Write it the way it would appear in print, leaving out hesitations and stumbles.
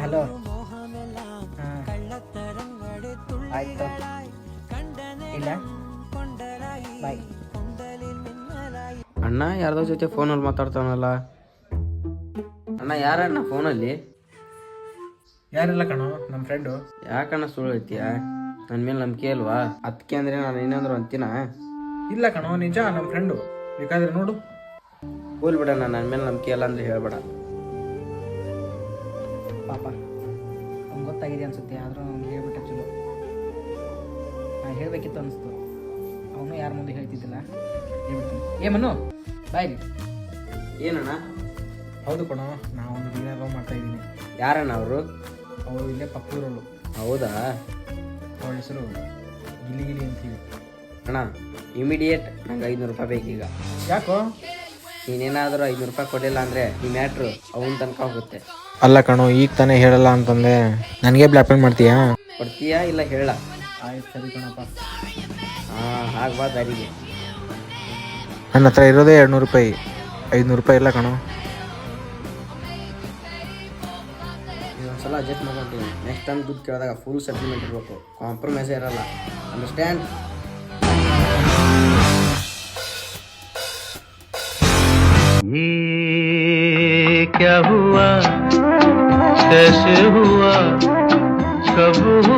Hello. ಆಯ್ತು ಇಲ್ಲ ಬಾಯ್. ಅಣ್ಣ ಯಾರ್ದೋ ಜೊತೆ ಫೋನಲ್ಲಿ ಮಾತಾಡ್ತಾವನಲ್ಲ. ಅಣ್ಣ ಯಾರಣ್ಣ ಫೋನಲ್ಲಿ? ಯಾರಿಲ್ಲ ಕಣೋ, ನಮ್ಮ ಫ್ರೆಂಡು. ಯಾಕಣ್ಣ ಸುಳ್ಳು ಹೇಳ್ತೀಯ? ನನ್ನ ಮೇಲೆ ನಂಬಿಕೆ ಅಲ್ವಾ? ಅದಕ್ಕೆ ಅಂದರೆ ನಾನು ಏನಾದರೂ ಅಂತೀನ? ಇಲ್ಲ ಕಣೋ, ನಿಜ, ನಮ್ಮ ಫ್ರೆಂಡು. ಬೇಕಾದ್ರೆ ನೋಡು. ಹೋಲ್ ಬಿಡಣ್ಣ, ನನ್ನ ಮೇಲೆ ನಂಬಿಕೆ ಇಲ್ಲ ಅಂದರೆ ಹೇಳ್ಬೇಡ. ಪಾಪ ಅವ್ನು ಗೊತ್ತಾಗಿದೆ ಅನ್ಸುತ್ತೆ, ಆದರೂ ಅವ್ನಿಗೆ ಹೇಳ್ಬಿಟ್ಟೆ ಚಲೋ. ನಾನು ಹೇಳಬೇಕಿತ್ತು ಅನಿಸ್ತು. ಅವನು ಯಾರ ಮುಂದೆ ಹೇಳ್ತಿದ್ದಿಲ್ಲ, ಹೇಳ್ಬಿಡ್ತೀನಿ. ಮನು ಬಾಯ್ಲಿ. ಏನಣ್ಣ? ಹೌದು ಕಣೋ, ನಾವೊಂದು ಹುಡುಗಿನ ಲವ್ ಮಾಡ್ತಾ ಇದ್ದೀನಿ. ಯಾರಣ್ಣ ಅವರು? ಅವಳು ಇಲ್ಲೇ ಪಕ್ಕೂರವಳು. ಹೌದಾ? ಅವಳ ಹೆಸರು ಗಿಲಿ ಗಿಲಿ ಅಂತೀವಿ. ಅಣ್ಣ ಇಮಿಡಿಯೇಟ್ ನಂಗೆ 500 ರೂಪಾಯಿ ಬೇಕೀಗ. ಯಾಕೋ? ನೀನೇನಾದರೂ 500 ರೂಪಾಯಿ ಕೊಡಲಿಲ್ಲ ಅಂದರೆ ಈ ಮ್ಯಾಟ್ರು ಅವನ ತನಕ ಹೋಗುತ್ತೆ. ಅಲ್ಲ ಕಣೋ, ಈಗ ತಾನೇ ಹೇಳಲ್ಲ ಅಂತಂದೆ, ನನಗೆ ಬ್ಲ್ಯಾಕ್ ಮೇಲ್ ಮಾಡ್ತೀಯಾ? ಕೊಡ್ತೀಯಾ ಇಲ್ಲ ಹೇಳ? ಆಯ್ತು ಸರಿ ಕಣಪ್ಪ. ಹಾಂ ಆಗ್ಬಾ ದಾರಿಗೆ. ನನ್ನ ಹತ್ರ ಇರೋದೇ 200 ರೂಪಾಯಿ, 500 ರೂಪಾಯಿ ಇಲ್ಲ ಕಣೋ. ಇದೊಂದ್ಸಲ ಅಡ್ಜಸ್ಟ್ ಮಾಡ್ಕೊಂತೀನಿ. ನೆಕ್ಸ್ಟ್ ಟೈಮ್ ದುಡ್ಡು ಕೇಳಿದಾಗ ಫುಲ್ ಸೆಟಲ್ಮೆಂಟ್ ಇರಬೇಕು, ಕಾಂಪ್ರಮೈಸೇ ಇರಲ್ಲ. ಅಂಡರ್ಸ್ಟ್ಯಾಂಡ್? ये क्या हुआ, कैसे हुआ, कब हुआ?